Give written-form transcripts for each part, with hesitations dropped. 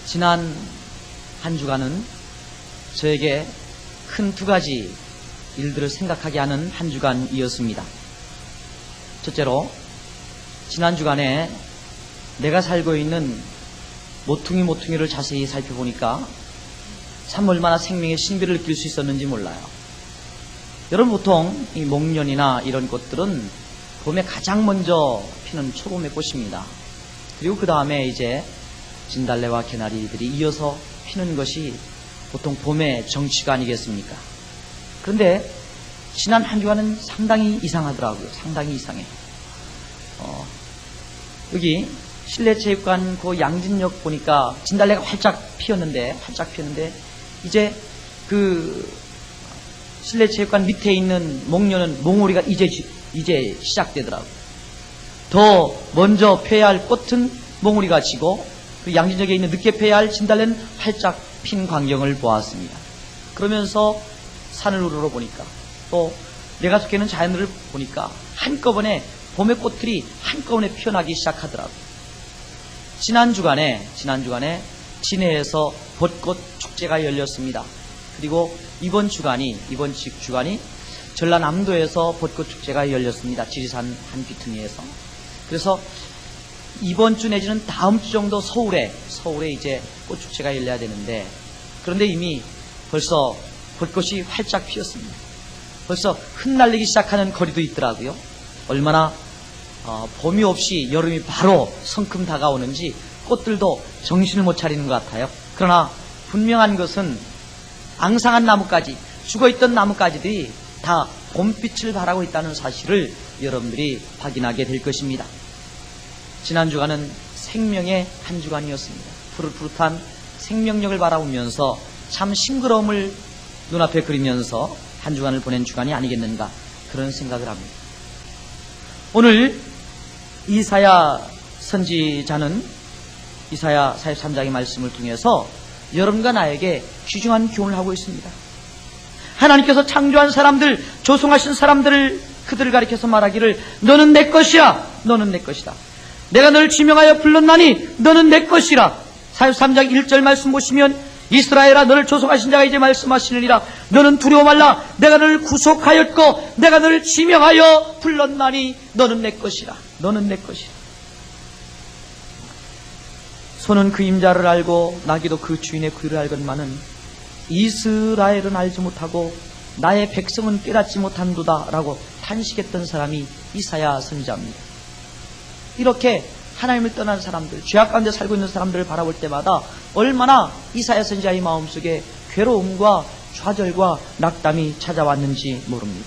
지난 한 주간은 저에게 큰 두 가지 일들을 생각하게 하는 한 주간이었습니다. 첫째로, 지난 주간에 내가 살고 있는 모퉁이를 자세히 살펴보니까 참 얼마나 생명의 신비를 느낄 수 있었는지 몰라요. 여러분, 보통 이 목련이나 이런 꽃들은 봄에 가장 먼저 피는 초봄의 꽃입니다. 그리고 그 다음에 이제 진달래와 개나리들이 이어서 피는 것이 보통 봄의 정취가 아니겠습니까? 그런데 지난 한 주간은 상당히 이상하더라고요. 상당히 이상해. 여기 실내체육관 그 양진역 보니까 진달래가 활짝 피었는데 이제 그 실내체육관 밑에 있는 목련은 몽우리가 이제 시작되더라고요. 더 먼저 펴야 할 꽃은 몽우리가 지고 그 양진역에 있는 늦게 펴야 할 진달래는 활짝 핀 광경을 보았습니다. 그러면서 산을 우러러보니까 또 내가 속해 있는 자연을 보니까 한꺼번에 봄의 꽃들이 한꺼번에 피어나기 시작하더라고요. 지난 주간에 진해에서 벚꽃 축제가 열렸습니다. 그리고 이번 주간이 전라남도에서 벚꽃 축제가 열렸습니다. 지리산 한 귀퉁이에서. 그래서 이번 주 내지는 다음 주 정도 서울에 이제 꽃 축제가 열려야 되는데, 그런데 이미 벌써 벚꽃이 활짝 피었습니다. 벌써 흩날리기 시작하는 거리도 있더라고요. 얼마나 봄이 없이 여름이 바로 성큼 다가오는지 꽃들도 정신을 못 차리는 것 같아요. 그러나 분명한 것은 앙상한 나뭇가지, 죽어있던 나뭇가지들이 다 봄빛을 바라고 있다는 사실을 여러분들이 확인하게 될 것입니다. 지난 주간은 생명의 한 주간이었습니다. 푸릇푸릇한 생명력을 바라보면서 참 싱그러움을 눈앞에 그리면서 한 주간을 보낸 주간이 아니겠는가, 그런 생각을 합니다. 오늘 이사야 선지자는 이사야 43장의 말씀을 통해서 여러분과 나에게 귀중한 교훈을 하고 있습니다. 하나님께서 창조한 사람들, 조성하신 사람들을 그들을 가리켜서 말하기를 너는 내 것이야, 너는 내 것이다. 내가 너를 지명하여 불렀나니 너는 내 것이라. 43장 1절 말씀 보시면 이스라엘아 너를 조성하신 자가 이제 말씀하시느니라. 너는 두려워 말라. 내가 너를 구속하였고 내가 너를 지명하여 불렀나니 너는 내 것이라. 너는 내 것이라. 소는 그 임자를 알고 나귀도 그 주인의 귀를 알건만은 이스라엘은 알지 못하고 나의 백성은 깨닫지 못한도다 라고 탄식했던 사람이 이사야 선지자입니다. 이렇게 하나님을 떠난 사람들, 죄악 가운데 살고 있는 사람들을 바라볼 때마다 얼마나 이사야 선지자의 마음속에 괴로움과 좌절과 낙담이 찾아왔는지 모릅니다.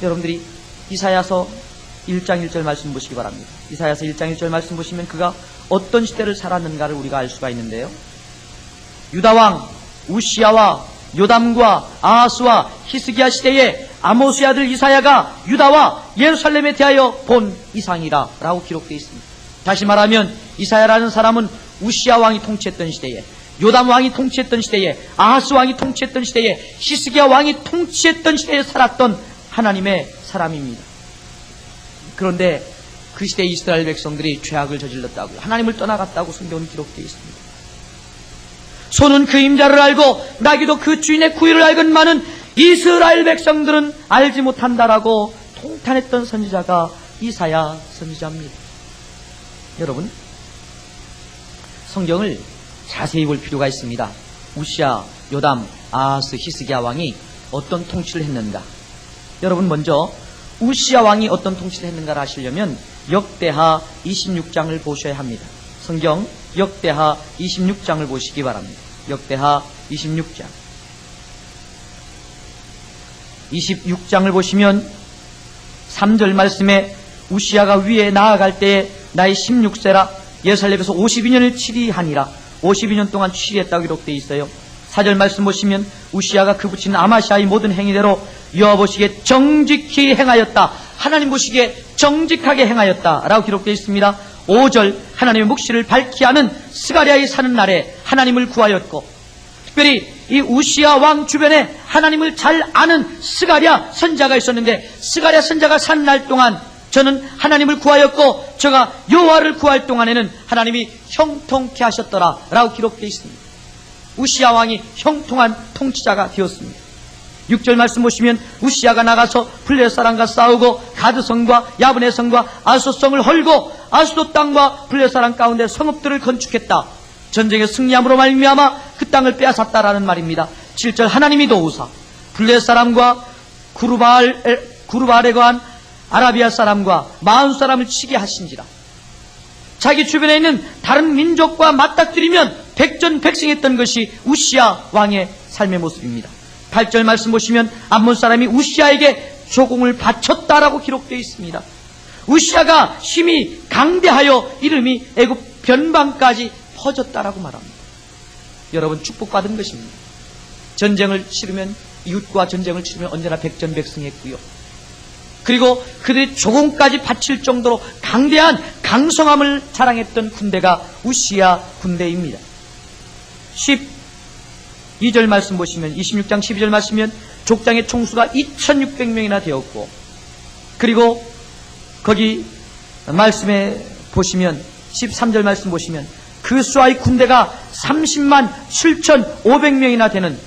여러분들이 이사야서 1장 1절 말씀 보시기 바랍니다. 이사야서 1장 1절 말씀 보시면 그가 어떤 시대를 살았는가를 우리가 알 수가 있는데요. 유다왕 우시야와 요담과 아하스와 히스기야 시대에 아모스의 아들 이사야가 유다와 예루살렘에 대하여 본 이상이라 라고 기록되어 있습니다. 다시 말하면 이사야라는 사람은 우시야 왕이 통치했던 시대에, 요담 왕이 통치했던 시대에, 아하스 왕이 통치했던 시대에, 히스기야 왕이 통치했던 시대에 살았던 하나님의 사람입니다. 그런데 그 시대에 이스라엘 백성들이 죄악을 저질렀다고, 하나님을 떠나갔다고 성경은 기록되어 있습니다. 소는 그 임자를 알고 나귀도 그 주인의 구유를 알건만은 이스라엘 백성들은 알지 못한다라고 통탄했던 선지자가 이사야 선지자입니다. 여러분, 성경을 자세히 볼 필요가 있습니다. 우시야, 요담, 아하스, 히스기야 왕이 어떤 통치를 했는가. 여러분, 먼저 우시야 왕이 어떤 통치를 했는가를 아시려면 역대하 26장을 보셔야 합니다. 성경 역대하 26장을 보시기 바랍니다. 역대하 26장을 보시면 3절 말씀에 우시야가 위에 나아갈 때에 나이 16세라 예루살렘에서 52년을 치리하니라. 52년 동안 치리했다고 기록되어 있어요. 4절 말씀 보시면 우시야가 그 붙인 아마시아의 모든 행위대로 여호와 보시기에 정직히 행하였다. 하나님 보시기에 정직하게 행하였다 라고 기록되어 있습니다. 5절 하나님의 묵시를 밝히 하는 스가랴의 사는 날에 하나님을 구하였고, 특별히 이 우시야 왕 주변에 하나님을 잘 아는 스가랴 선자가 있었는데 스가랴 선자가 사는 날 동안 저는 하나님을 구하였고 저가 여호와를 구할 동안에는 하나님이 형통케 하셨더라 라고 기록되어 있습니다. 우시야 왕이 형통한 통치자가 되었습니다. 6절 말씀 보시면 우시야가 나가서 블레 사람과 싸우고 가드성과 야브네 성과 아소성을 헐고 아수도 땅과 블레 사람 가운데 성읍들을 건축했다. 전쟁에 승리함으로 말미암아 그 땅을 빼앗았다라는 말입니다. 7절 하나님이 도우사 블레 사람과 구르바알에 거한 아라비아 사람과 마흔 사람을 치게 하신지라. 자기 주변에 있는 다른 민족과 맞닥뜨리면 백전백승했던 것이 우시야 왕의 삶의 모습입니다. 8절 말씀 보시면 암몬 사람이 우시야에게 조공을 바쳤다라고 기록되어 있습니다. 우시야가 힘이 강대하여 이름이 애굽 변방까지 퍼졌다라고 말합니다. 여러분 축복받은 것입니다. 전쟁을 치르면 이웃과 전쟁을 치르면 언제나 백전백승했고요. 그리고 그들이 조공까지 바칠 정도로 강대한 강성함을 자랑했던 군대가 우시야 군대입니다. 12절 말씀 보시면 26장 12절 말씀이면 족장의 총수가 2600명이나 되었고 그리고 거기 말씀에 보시면 13절 말씀 보시면 그 수아의 군대가 30만 7,500명이나 되는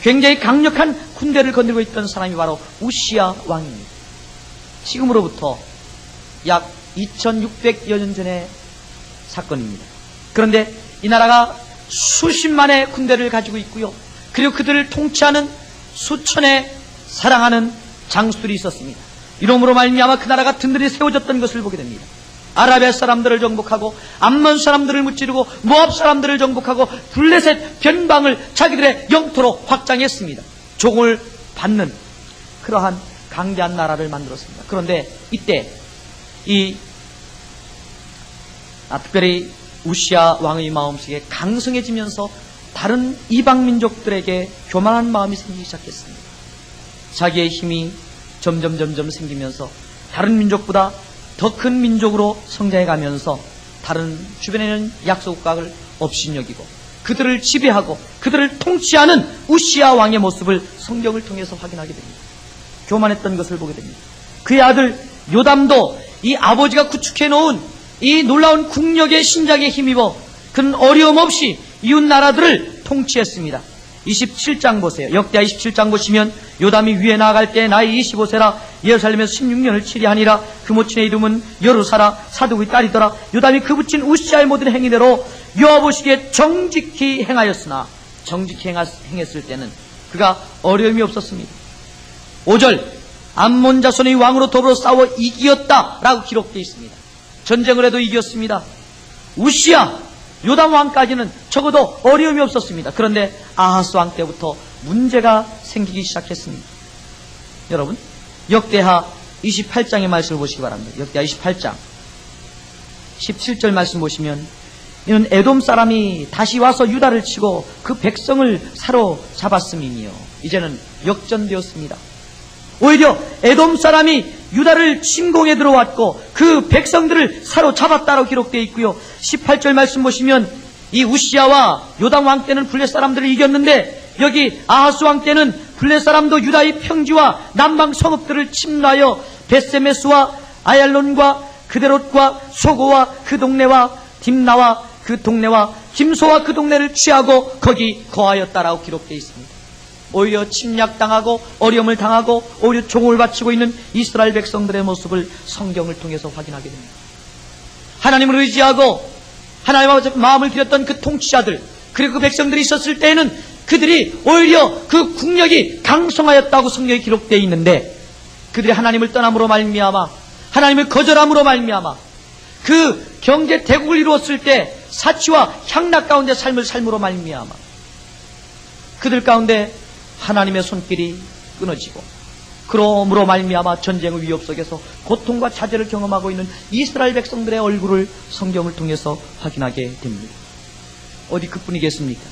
굉장히 강력한 군대를 건드리고 있던 사람이 바로 우시야 왕입니다. 지금으로부터 약 2600여 년 전의 사건입니다. 그런데 이 나라가 수십만의 군대를 가지고 있고요. 그리고 그들을 통치하는 수천의 사랑하는 장수들이 있었습니다. 이러므로 말미암아 그 나라가 든든히 세워졌던 것을 보게 됩니다. 아라비아 사람들을 정복하고 암몬 사람들을 무찌르고 모압 사람들을 정복하고 블레셋 변방을 자기들의 영토로 확장했습니다. 종을 받는 그러한 강대한 나라를 만들었습니다. 그런데 이때 특별히 우시야 왕의 마음속에 강성해지면서 다른 이방 민족들에게 교만한 마음이 생기기 시작했습니다. 자기의 힘이 점점 생기면서 다른 민족보다 더 큰 민족으로 성장해가면서 다른 주변에는 약속각을 업신여기고 그들을 지배하고 그들을 통치하는 우시야 왕의 모습을 성경을 통해서 확인하게 됩니다. 교만했던 것을 보게 됩니다. 그의 아들 요담도 이 아버지가 구축해놓은 이 놀라운 국력의 신작에 힘입어 그는 어려움 없이 이웃 나라들을 통치했습니다. 27장 보세요. 역대하 27장 보시면 요담이 위에 나아갈 때 나이 25세라 예루살렘에서 16년을 치리하니라. 그 모친의 이름은 여루사라 사독의 딸이더라. 요담이 그 부친 우시야의 모든 행위대로 여호와 보시기에 정직히 행하였으나 정직히 행했을 때는 그가 어려움이 없었습니다. 5절 암몬 자손의 왕으로 더불어 싸워 이기었다 라고 기록되어 있습니다. 전쟁을 해도 이겼습니다. 우시야 요담 왕까지는 적어도 어려움이 없었습니다. 그런데 아하스 왕 때부터 문제가 생기기 시작했습니다. 여러분 역대하 28장의 말씀을 보시기 바랍니다. 역대하 28장 17절 말씀 보시면 이는 에돔 사람이 다시 와서 유다를 치고 그 백성을 사로잡았음이니요. 이제는 역전되었습니다. 오히려 에돔 사람이 유다를 침공해 들어왔고 그 백성들을 사로잡았다고 기록되어 있고요. 18절 말씀 보시면 이 우시야와 요담 왕 때는 블레 사람들을 이겼는데 여기 아하스 왕 때는 블레 사람도 유다의 평지와 남방 성읍들을 침노하여 베세메스와 아얄론과 그데롯과 소고와 그 동네와 딥나와 그 동네와 김소와 그 동네를 취하고 거기 거하였다라고 기록되어 있습니다. 오히려 침략당하고 어려움을 당하고 오히려 종을 바치고 있는 이스라엘 백성들의 모습을 성경을 통해서 확인하게 됩니다. 하나님을 의지하고 하나님과 마음을 들였던 그 통치자들 그리고 그 백성들이 있었을 때에는 그들이 오히려 그 국력이 강성하였다고 성경에 기록되어 있는데 그들이 하나님을 떠남으로 말미암아 하나님을 거절함으로 말미암아 그 경제 대국을 이루었을 때 사치와 향락 가운데 삶을 삶으로 말미암아 그들 가운데 하나님의 손길이 끊어지고 그러므로 말미암아 전쟁의 위협 속에서 고통과 자제를 경험하고 있는 이스라엘 백성들의 얼굴을 성경을 통해서 확인하게 됩니다. 어디 그뿐이겠습니까?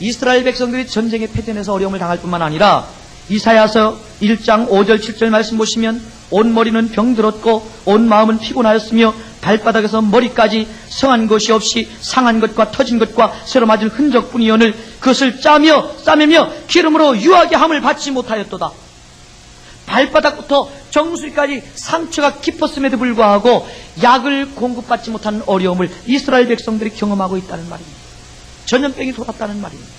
이스라엘 백성들이 전쟁에 패전해서 어려움을 당할 뿐만 아니라 이사야서 1장 5절 7절 말씀 보시면 온 머리는 병들었고 온 마음은 피곤하였으며 발바닥에서 머리까지 성한 것이 없이 상한 것과 터진 것과 새로 맞은 흔적뿐이오늘 그것을 짜며 싸매며 기름으로 유하게 함을 받지 못하였도다. 발바닥부터 정수리까지 상처가 깊었음에도 불구하고 약을 공급받지 못하는 어려움을 이스라엘 백성들이 경험하고 있다는 말입니다. 전염병이 돌았다는 말입니다.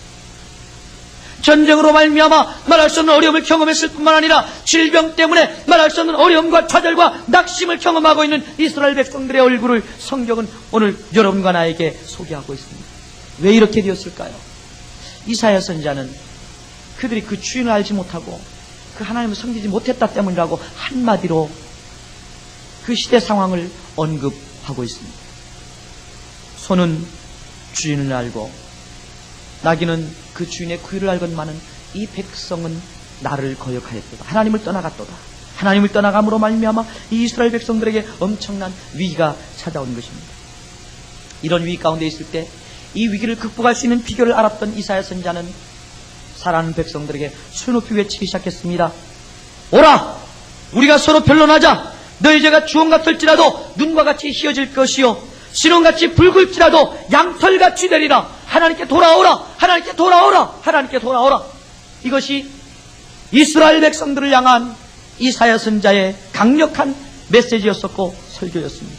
전쟁으로 말미암아 말할 수 없는 어려움을 경험했을 뿐만 아니라 질병 때문에 말할 수 없는 어려움과 좌절과 낙심을 경험하고 있는 이스라엘 백성들의 얼굴을 성경은 오늘 여러분과 나에게 소개하고 있습니다. 왜 이렇게 되었을까요? 이사야 선지자는 그들이 그 주인을 알지 못하고 그 하나님을 섬기지 못했다 때문이라고 한마디로 그 시대 상황을 언급하고 있습니다. 소는 주인을 알고 나귀는 그 주인의 구유를 알건만은 이 백성은 나를 거역하였도다. 하나님을 떠나갔도다. 하나님을 떠나감으로 말미암아 이 이스라엘 백성들에게 엄청난 위기가 찾아온 것입니다. 이런 위기 가운데 있을 때 이 위기를 극복할 수 있는 비결을 알았던 이사야 선지자는 사랑하는 백성들에게 수높이 외치기 시작했습니다. 오라! 우리가 서로 변론하자. 너희 죄가 주홍 같을지라도 눈과 같이 희어질 것이요 신홍같이 붉을지라도 양털같이 되리라. 하나님께 돌아오라. 하나님께 돌아오라. 하나님께 돌아오라. 이것이 이스라엘 백성들을 향한 이사야 선지자의 강력한 메시지였었고 설교였습니다.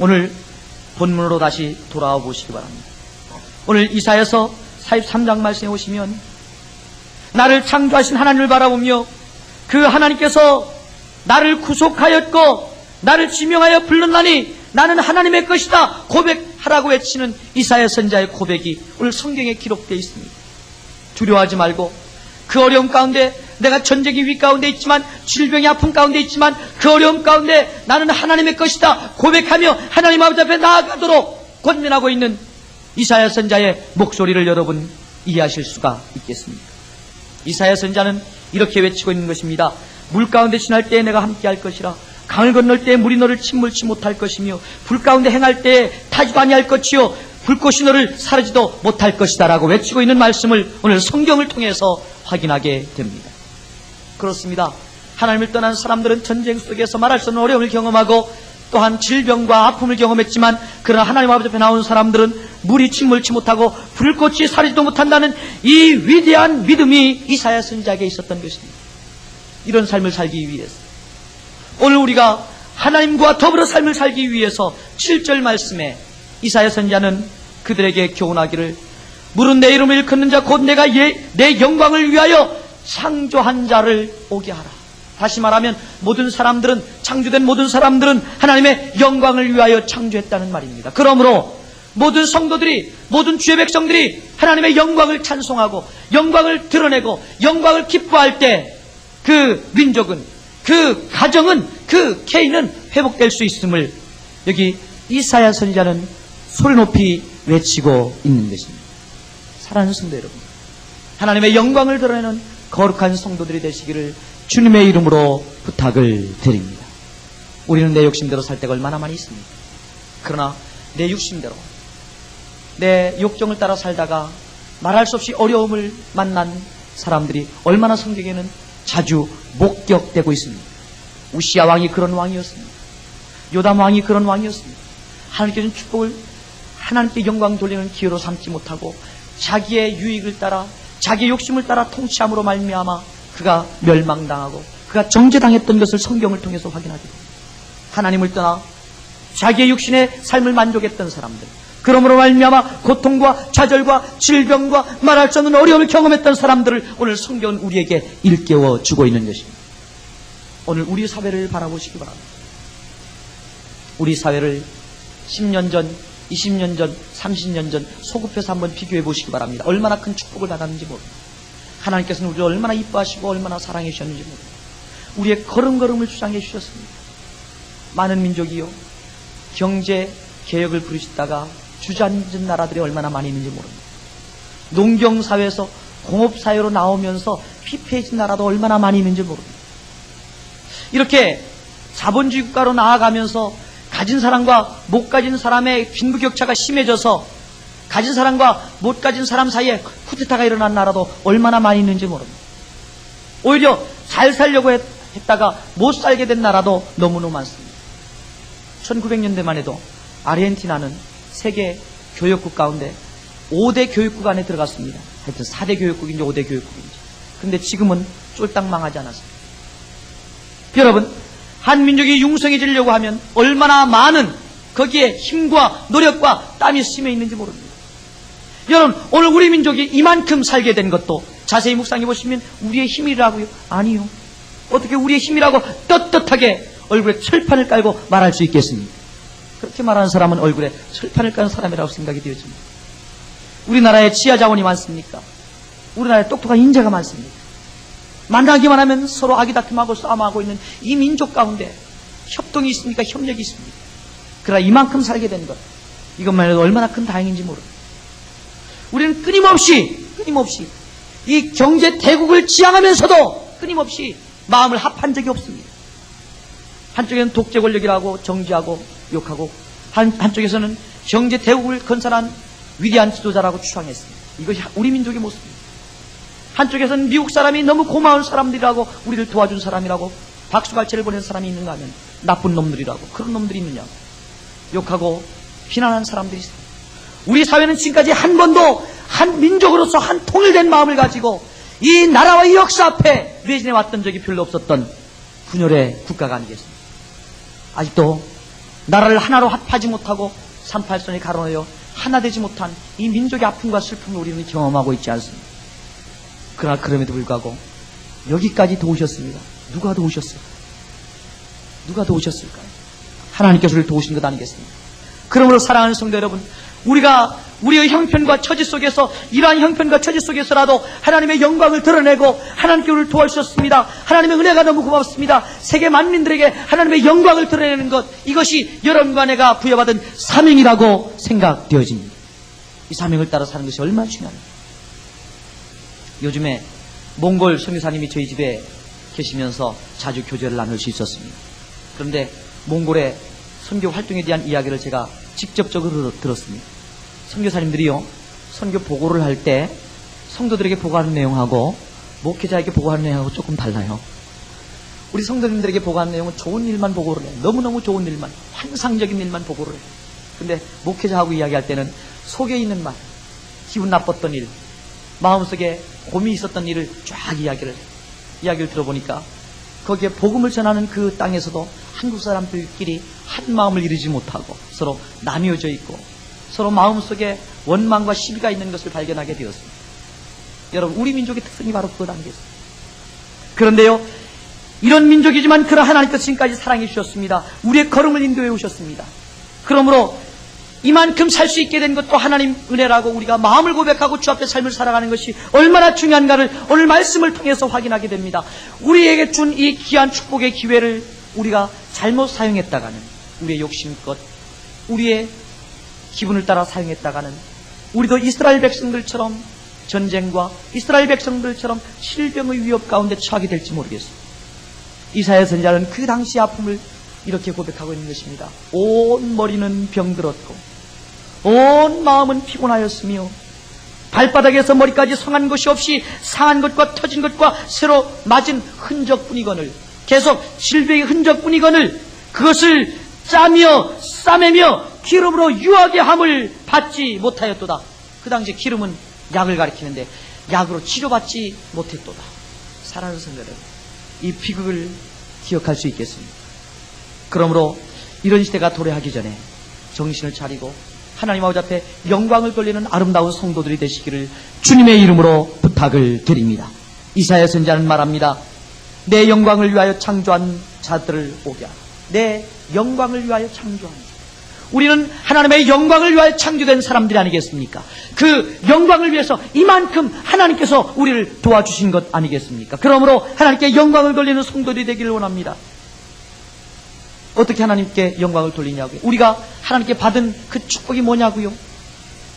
오늘 본문으로 다시 돌아와 보시기 바랍니다. 오늘 이사야서 43장 말씀에 오시면 나를 창조하신 하나님을 바라보며 그 하나님께서 나를 구속하였고 나를 지명하여 불렀나니 나는 하나님의 것이다 고백하라고 외치는 이사야 선지자의 고백이 오늘 성경에 기록되어 있습니다. 두려워하지 말고 그 어려움 가운데 내가 전쟁의 위기 가운데 있지만 질병의 아픔 가운데 있지만 그 어려움 가운데 나는 하나님의 것이다 고백하며 하나님 아버지 앞에 나아가도록 권면하고 있는 이사야 선지자의 목소리를 여러분 이해하실 수가 있겠습니까? 이사야 선지자는 이렇게 외치고 있는 것입니다. 물 가운데 지날 때에 내가 함께할 것이라 강을 건널 때에 물이 너를 침몰치 못할 것이며 불 가운데 행할 때에 타지도 아니할 것이요 불꽃이 너를 사르지도 못할 것이다 라고 외치고 있는 말씀을 오늘 성경을 통해서 확인하게 됩니다. 그렇습니다. 하나님을 떠난 사람들은 전쟁 속에서 말할 수 없는 어려움을 경험하고 또한 질병과 아픔을 경험했지만 그러나 하나님 아버지 앞에 나온 사람들은 물이 침몰치 못하고 불꽃이 사르지도 못한다는 이 위대한 믿음이 이사야 선지자에게 있었던 것입니다. 이런 삶을 살기 위해서 오늘 우리가 하나님과 더불어 삶을 살기 위해서 7절 말씀에 이사야 선지자는 그들에게 교훈하기를 물은 내 이름을 일컫는 자 곧 내가 내 영광을 위하여 창조한 자를 오게 하라. 다시 말하면 모든 사람들은 창조된 모든 사람들은 하나님의 영광을 위하여 창조했다는 말입니다. 그러므로 모든 성도들이 모든 주의 백성들이 하나님의 영광을 찬송하고 영광을 드러내고 영광을 기뻐할 때 그 민족은 그 가정은 그 개인은 회복될 수 있음을 여기 이사야 선지자는 소리 높이 외치고 있는 것입니다. 사랑하는 성도 여러분, 하나님의 영광을 드러내는 거룩한 성도들이 되시기를 주님의 이름으로 부탁을 드립니다. 우리는 내 욕심대로 살 때가 얼마나 많이 있습니까? 그러나 내 욕심대로 내 욕정을 따라 살다가 말할 수 없이 어려움을 만난 사람들이 얼마나 성경에는 자주 목격되고 있습니다. 우시야 왕이 그런 왕이었습니다. 요담 왕이 그런 왕이었습니다. 하나님께 준 축복을 하나님께 영광 돌리는 기회로 삼지 못하고 자기의 유익을 따라 자기의 욕심을 따라 통치함으로 말미암아 그가 멸망당하고 그가 정죄당했던 것을 성경을 통해서 확인하게 됩니다. 하나님을 떠나 자기의 육신의 삶을 만족했던 사람들, 그러므로 말미암아 고통과 좌절과 질병과 말할 수 없는 어려움을 경험했던 사람들을 오늘 성경은 우리에게 일깨워 주고 있는 것입니다. 오늘 우리 사회를 바라보시기 바랍니다. 우리 사회를 10년 전, 20년 전, 30년 전 소급해서 한번 비교해 보시기 바랍니다. 얼마나 큰 축복을 받았는지 모릅니다. 하나님께서는 우리를 얼마나 이뻐하시고 얼마나 사랑해 주셨는지 모릅니다. 우리의 걸음걸음을 주장해 주셨습니다. 많은 민족이요 경제 개혁을 부르시다가 주저앉은 나라들이 얼마나 많이 있는지 모릅니다. 농경사회에서 공업사회로 나오면서 피폐해진 나라도 얼마나 많이 있는지 모릅니다. 이렇게 자본주의 국가로 나아가면서 가진 사람과 못 가진 사람의 빈부격차가 심해져서 가진 사람과 못 가진 사람 사이에 쿠데타가 일어난 나라도 얼마나 많이 있는지 모릅니다. 오히려 잘 살려고 했다가 못 살게 된 나라도 너무너무 많습니다. 1900년대만 해도 아르헨티나는 세계 교역국 가운데 5대 교육국 안에 들어갔습니다. 하여튼 4대 교육국인지 5대 교육국인지. 근데 지금은 쫄딱 망하지 않았습니다. 여러분, 한민족이 융성해지려고 하면 얼마나 많은 거기에 힘과 노력과 땀이 스며 있는지 모릅니다. 여러분, 오늘 우리 민족이 이만큼 살게 된 것도 자세히 묵상해 보시면 우리의 힘이라고요? 아니요. 어떻게 우리의 힘이라고 떳떳하게 얼굴에 철판을 깔고 말할 수 있겠습니까? 그렇게 말하는 사람은 얼굴에 철판을 까는 사람이라고 생각이 되어집니다. 우리나라에 지하 자원이 많습니까? 우리나라에 똑똑한 인재가 많습니다. 만나기만 하면 서로 아기다툼하고 싸움하고 있는 이 민족 가운데 협동이 있습니까? 협력이 있습니까? 그러나 이만큼 살게 된 것, 이것만 해도 얼마나 큰 다행인지 모릅니다. 우리는 끊임없이 이 경제 대국을 지향하면서도 끊임없이 마음을 합한 적이 없습니다. 한쪽에는 독재 권력이라고 정지하고 욕하고, 한쪽에서는 경제 대국을 건설한 위대한 지도자라고 추앙했습니다. 이것이 우리 민족의 모습입니다. 한쪽에서는 미국 사람이 너무 고마운 사람들이라고, 우리를 도와준 사람이라고 박수갈채를 보낸 사람이 있는가 하면 나쁜 놈들이라고, 그런 놈들이 있느냐고 욕하고 비난하는 사람들이 있습니다. 우리 사회는 지금까지 한 번도 한 민족으로서 한 통일된 마음을 가지고 이 나라와 이 역사 앞에 매진해 왔던 적이 별로 없었던 분열의 국가가 아니겠습니까? 아직도 나라를 하나로 합하지 못하고 38선에 가로놓여 하나 되지 못한 이 민족의 아픔과 슬픔을 우리는 경험하고 있지 않습니다. 그러나 그럼에도 불구하고 여기까지 도우셨습니다. 누가 도우셨을까요? 누가 도우셨을까요? 하나님께서 우리를 도우신 것 아니겠습니까? 그러므로 사랑하는 성도 여러분, 우리가 우리의 형편과 처지 속에서, 이러한 형편과 처지 속에서라도 하나님의 영광을 드러내고 하나님께 우리를 도와주셨습니다. 하나님의 은혜가 너무 고맙습니다. 세계 만민들에게 하나님의 영광을 드러내는 것, 이것이 여러분과 내가 부여받은 사명이라고 생각되어집니다. 이 사명을 따라 사는 것이 얼마나 중요합니까? 요즘에 몽골 선교사님이 저희 집에 계시면서 자주 교제를 나눌 수 있었습니다. 그런데 몽골의 선교 활동에 대한 이야기를 제가 직접적으로 들었습니다. 선교사님들이요, 선교 보고를 할 때 성도들에게 보고하는 내용하고 목회자에게 보고하는 내용하고 조금 달라요. 우리 성도님들에게 보고하는 내용은 좋은 일만 보고를 해요. 너무너무 좋은 일만, 환상적인 일만 보고를 해요. 근데 목회자하고 이야기할 때는 속에 있는 말, 기분 나빴던 일, 마음속에 고민이 있었던 일을 쫙 이야기를 해요. 이야기를 들어보니까 거기에 복음을 전하는 그 땅에서도 한국 사람들끼리 한 마음을 이루지 못하고 서로 나뉘어져 있고 서로 마음속에 원망과 시비가 있는 것을 발견하게 되었습니다. 여러분, 우리 민족의 특성이 바로 그것 아니겠습니까? 그런데요, 이런 민족이지만 그러나 하나님께서 지금까지 사랑해 주셨습니다. 우리의 걸음을 인도해 오셨습니다. 그러므로 이만큼 살 수 있게 된 것도 하나님 은혜라고, 우리가 마음을 고백하고 주 앞에 삶을 살아가는 것이 얼마나 중요한가를 오늘 말씀을 통해서 확인하게 됩니다. 우리에게 준 이 귀한 축복의 기회를 우리가 잘못 사용했다가는, 우리의 욕심껏 우리의 기분을 따라 사용했다가는 우리도 이스라엘 백성들처럼 전쟁과 이스라엘 백성들처럼 질병의 위협 가운데 처하게 될지 모르겠습니다. 이사야 선지자는 그 당시 아픔을 이렇게 고백하고 있는 것입니다. 온 머리는 병들었고 온 마음은 피곤하였으며 발바닥에서 머리까지 성한 것이 없이 상한 것과 터진 것과 새로 맞은 흔적뿐이거늘, 계속 질병의 흔적뿐이거늘 그것을 짜며 싸매며 기름으로 유하게 함을 받지 못하였도다. 그 당시 기름은 약을 가리키는데 약으로 치료받지 못했도다. 사랑하는 성도들, 이 비극을 기억할 수 있겠습니다. 그러므로 이런 시대가 도래하기 전에 정신을 차리고 하나님 아버지 앞에 영광을 돌리는 아름다운 성도들이 되시기를 주님의 이름으로 부탁을 드립니다. 이사야 선지자는 말합니다. 내 영광을 위하여 창조한 자들을 오게 하라. 내 영광을 위하여 창조한 자. 우리는 하나님의 영광을 위하여 창조된 사람들이 아니겠습니까? 그 영광을 위해서 이만큼 하나님께서 우리를 도와주신 것 아니겠습니까? 그러므로 하나님께 영광을 돌리는 성도들이 되기를 원합니다. 어떻게 하나님께 영광을 돌리냐고요? 우리가 하나님께 받은 그 축복이 뭐냐고요?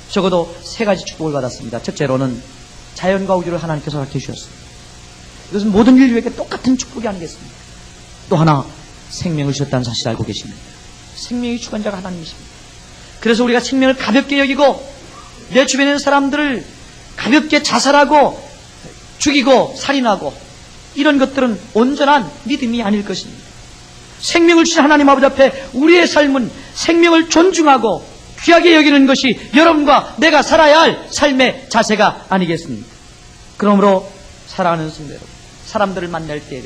적어도 세 가지 축복을 받았습니다. 첫째로는 자연과 우주를 하나님께서 허락해 주셨습니다. 이것은 모든 인류에게 똑같은 축복이 아니겠습니까? 또 하나, 생명을 주셨다는 사실을 알고 계십니다. 생명의 주관자가 하나님이십니다. 그래서 우리가 생명을 가볍게 여기고 내 주변에 있는 사람들을 가볍게 자살하고 죽이고 살인하고 이런 것들은 온전한 믿음이 아닐 것입니다. 생명을 주신 하나님 아버지 앞에 우리의 삶은 생명을 존중하고 귀하게 여기는 것이 여러분과 내가 살아야 할 삶의 자세가 아니겠습니까? 그러므로 사랑하는 성도 여러분, 사람들을 만날 때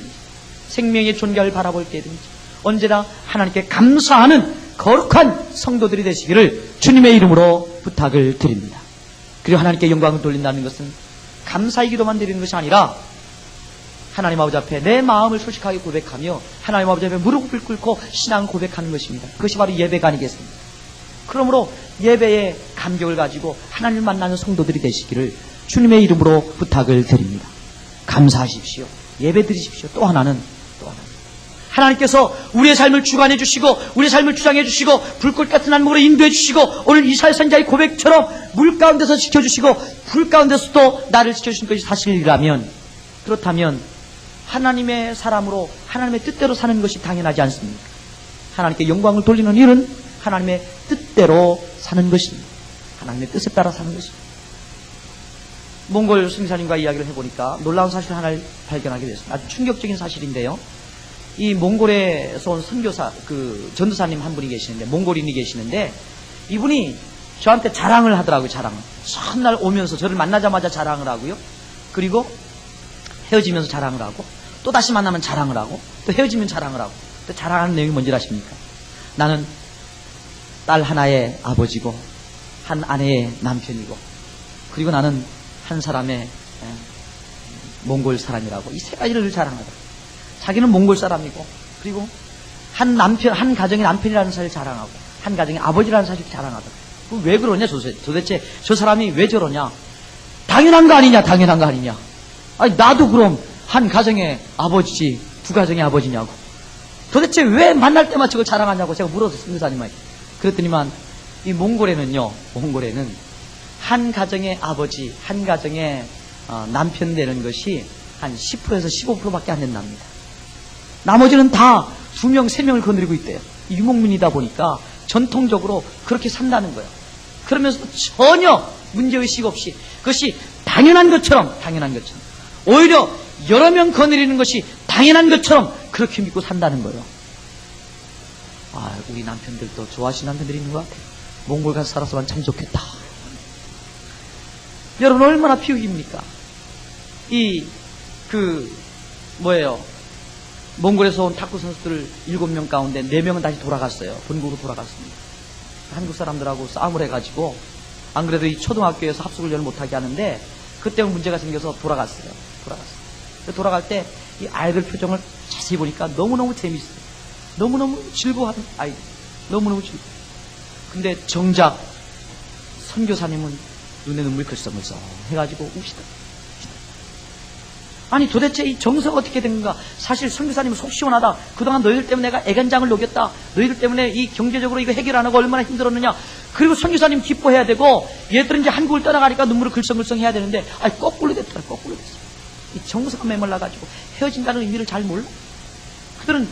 생명의 존귀를 바라볼 때든지 언제나 하나님께 감사하는 거룩한 성도들이 되시기를 주님의 이름으로 부탁을 드립니다. 그리고 하나님께 영광을 돌린다는 것은 감사의 기도만 드리는 것이 아니라 하나님 아버지 앞에 내 마음을 솔직하게 고백하며 하나님 아버지 앞에 무릎을 꿇고 신앙 고백하는 것입니다. 그것이 바로 예배가 아니겠습니까? 그러므로 예배의 감격을 가지고 하나님을 만나는 성도들이 되시기를 주님의 이름으로 부탁을 드립니다. 감사하십시오. 예배 드리십시오. 또 하나는 하나님께서 우리의 삶을 주관해 주시고 우리의 삶을 주장해 주시고 불꽃 같은 안목으로 인도해 주시고 오늘 이사야 선지자의 고백처럼 물 가운데서 지켜주시고 불 가운데서도 나를 지켜주신 것이 사실이라면, 그렇다면 하나님의 사람으로 하나님의 뜻대로 사는 것이 당연하지 않습니까? 하나님께 영광을 돌리는 일은 하나님의 뜻대로 사는 것입니다. 하나님의 뜻에 따라 사는 것입니다. 몽골 승사님과 이야기를 해보니까 놀라운 사실 하나를 발견하게 됐습니다. 아주 충격적인 사실인데요. 이 몽골에서 온 선교사, 전도사님 한 분이 계시는데, 몽골인이 계시는데, 이분이 저한테 자랑을 하더라고요, 자랑을. 첫날 오면서 저를 만나자마자 자랑을 하고요. 그리고 헤어지면서 자랑을 하고, 또 다시 만나면 자랑을 하고, 또 헤어지면 자랑을 하고, 또 자랑하는 내용이 뭔지 아십니까? 나는 딸 하나의 아버지고, 한 아내의 남편이고, 그리고 나는 한 사람의 몽골 사람이라고, 이 세 가지를 자랑하더라고요. 자기는 몽골 사람이고, 그리고 한 가정의 남편이라는 사실을 자랑하고, 한 가정의 아버지라는 사실을 자랑하더라고요. 왜 그러냐, 도대체 저 사람이 왜 저러냐? 당연한 거 아니냐, 당연한 거 아니냐? 아니, 나도 그럼 한 가정의 아버지지, 두 가정의 아버지냐고. 도대체 왜 만날 때만 저걸 자랑하냐고 제가 물었어요, 선교사님한테. 그랬더니만, 이 몽골에는 한 가정의 아버지, 한 가정의 남편 되는 것이 한 10%에서 15%밖에 안 된답니다. 나머지는 다 2명, 3명을 거느리고 있대요. 유목민이다 보니까 전통적으로 그렇게 산다는 거예요. 그러면서 전혀 문제의식 없이 그것이 당연한 것처럼 오히려 여러 명 거느리는 것이 당연한 것처럼 그렇게 믿고 산다는 거예요. 아, 우리 남편들도 좋아하시는 남편들이 있는 것 같아요. 몽골 가서 살았으면 참 좋겠다. 여러분, 얼마나 비극입니까? 몽골에서 온 탁구 선수들 7명 가운데 4명은 다시 돌아갔어요. 본국으로 돌아갔습니다. 한국 사람들하고 싸움을 해가지고, 안 그래도 이 초등학교에서 합숙훈련을 못하게 하는데, 그때 문제가 생겨서 돌아갔어요. 돌아갈 때 이 아이들 표정을 자세히 보니까 너무너무 재밌어요. 너무너무 즐거워하는 아이들. 너무너무 즐거워. 근데 정작 선교사님은 눈에 눈물이 글썽글썽 해가지고 우시다. 아니, 도대체 이 정서가 어떻게 된 건가? 사실 선교사님은 속 시원하다. 그동안 너희들 때문에 내가 애간장을 녹였다. 너희들 때문에 이 경제적으로 이거 해결 안 하고 얼마나 힘들었느냐. 그리고 선교사님 기뻐해야 되고, 얘들은 이제 한국을 떠나가니까 눈물을 글썽글썽 해야 되는데, 아니, 거꾸로 됐더라. 거꾸로 됐어. 이 정서가 메말라가지고 헤어진다는 의미를 잘 몰라. 그들은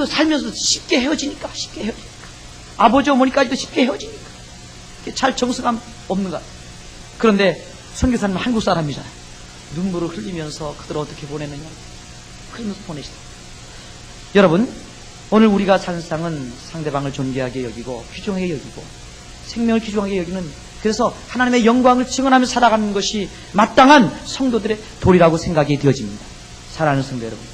살면서 쉽게 헤어지니까. 아버지, 어머니까지도 쉽게 헤어지니까. 잘 정서감 없는 것 같아요. 그런데 선교사님은 한국 사람이잖아요. 눈물을 흘리면서 그들을 어떻게 보내느냐. 그러면서 보내시다. 여러분, 오늘 우리가 사는 세상은 상대방을 존귀하게 여기고 귀중하게 여기고 생명을 귀중하게 여기는, 그래서 하나님의 영광을 증언하며 살아가는 것이 마땅한 성도들의 도리라고 생각이 되어집니다. 사랑하는 성도 여러분,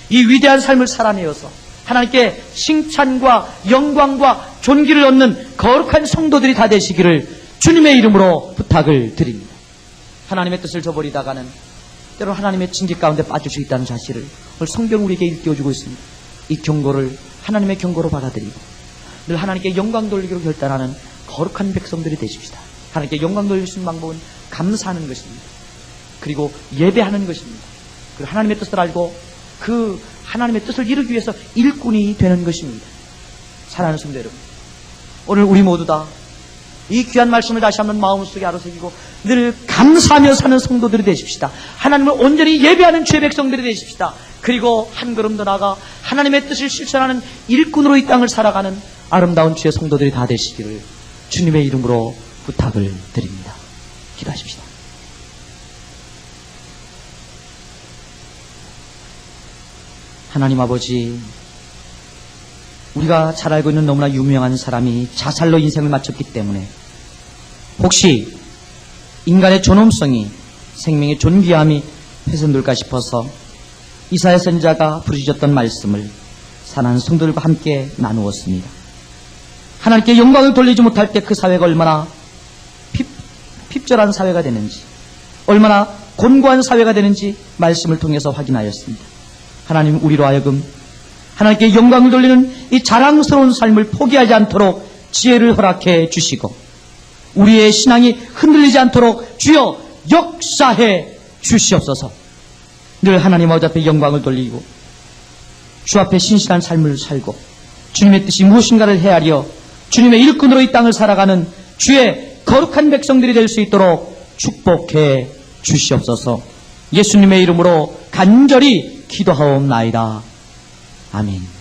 이 위대한 삶을 살아내어서 하나님께 칭찬과 영광과 존귀를 얻는 거룩한 성도들이 다 되시기를 주님의 이름으로 부탁을 드립니다. 하나님의 뜻을 저버리다가는 때로는 하나님의 징계 가운데 빠질 수 있다는 사실을 오늘 성경 우리에게 일깨워주고 있습니다. 이 경고를 하나님의 경고로 받아들이고 늘 하나님께 영광 돌리기로 결단하는 거룩한 백성들이 되십시다. 하나님께 영광 돌릴 수 있는 방법은 감사하는 것입니다. 그리고 예배하는 것입니다. 그리고 하나님의 뜻을 알고 그 하나님의 뜻을 이루기 위해서 일꾼이 되는 것입니다. 사랑하는 성도 여러분, 오늘 우리 모두 다 이 귀한 말씀을 다시 한번 마음속에 아로새기고 늘 감사하며 사는 성도들이 되십시다. 하나님을 온전히 예배하는 주의 백성들이 되십시다. 그리고 한 걸음 더 나아가 하나님의 뜻을 실천하는 일꾼으로 이 땅을 살아가는 아름다운 주의 성도들이 다 되시기를 주님의 이름으로 부탁을 드립니다. 기도하십시다. 하나님 아버지, 우리가 잘 알고 있는 너무나 유명한 사람이 자살로 인생을 마쳤기 때문에 혹시 인간의 존엄성이, 생명의 존귀함이 훼손될까 싶어서 이사야 선지자가 부르짖었던 말씀을 사랑하는 성도들과 함께 나누었습니다. 하나님께 영광을 돌리지 못할 때 그 사회가 얼마나 핍절한 사회가 되는지, 얼마나 곤고한 사회가 되는지 말씀을 통해서 확인하였습니다. 하나님, 우리로 하여금 하나님께 영광을 돌리는 이 자랑스러운 삶을 포기하지 않도록 지혜를 허락해 주시고, 우리의 신앙이 흔들리지 않도록 주여 역사해 주시옵소서. 늘 하나님 아버지 앞에 영광을 돌리고 주 앞에 신실한 삶을 살고 주님의 뜻이 무엇인가를 헤아려 주님의 일꾼으로 이 땅을 살아가는 주의 거룩한 백성들이 될 수 있도록 축복해 주시옵소서. 예수님의 이름으로 간절히 기도하옵나이다. 아멘.